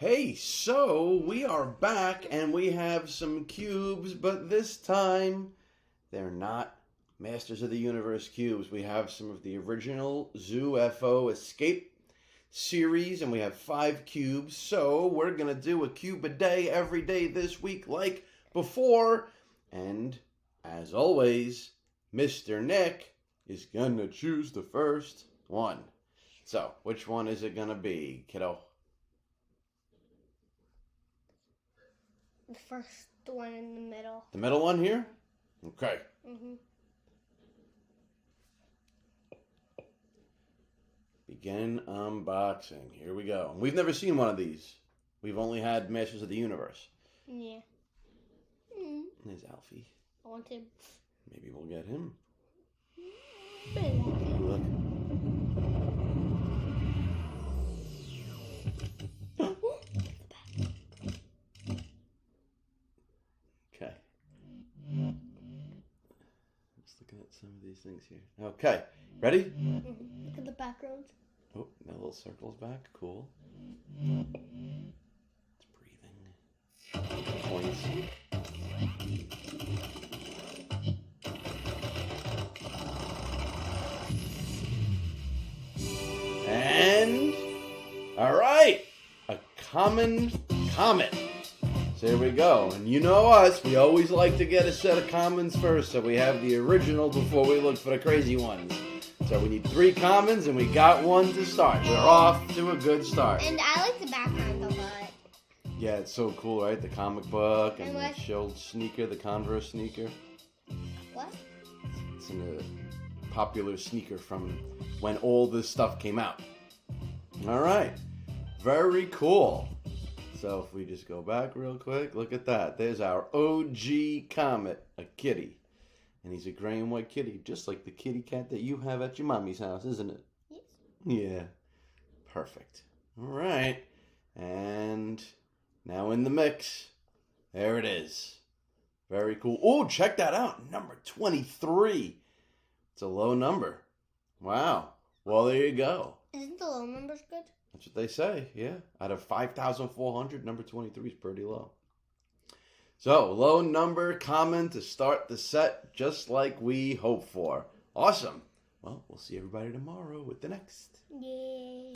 Hey, so we are back and we have some cubes, but this time they're not Masters of the Universe cubes. We have some of the original Zoo FO Escape series and we have 5 cubes. So we're going to do a cube a day every day this week like before. And as always, Mr. Nick is going to choose the first one. So which one is it going to be, kiddo? The first one in the middle. The middle one here? Okay. Begin unboxing. Here we go. We've never seen one of these. We've only had Masters of the Universe. Yeah. There's Alfie. I want him. Maybe we'll get him. Look. Okay. Just looking at some of these things here. Okay. Ready? Look at the background. Oh, that little circle's back. Cool. It's breathing. Points. And, all right, a common comet. So here we go. And you know us, we always like to get a set of commons first, so we have the original before we look for the crazy ones. So we need 3 commons, and we got one to start. We're off to a good start. And I like the background a lot. Yeah, it's so cool, right? The comic book and And the shelled sneaker, the Converse sneaker. What? It's a popular sneaker from when all this stuff came out. All right. Very cool. So if we just go back real quick, look at that. There's our OG Comet, a kitty. And he's a gray and white kitty, just like the kitty cat that you have at your mommy's house, isn't it? Yes. Yeah. Perfect. All right. And now in the mix. There it is. Very cool. Oh, check that out. Number 23. It's a low number. Wow. Well, there you go. Isn't the low numbers good? That's what they say, yeah. Out of 5,400, number 23 is pretty low. So, low number common to start the set, just like we hoped for. Awesome. Well, we'll see everybody tomorrow with the next. Yay.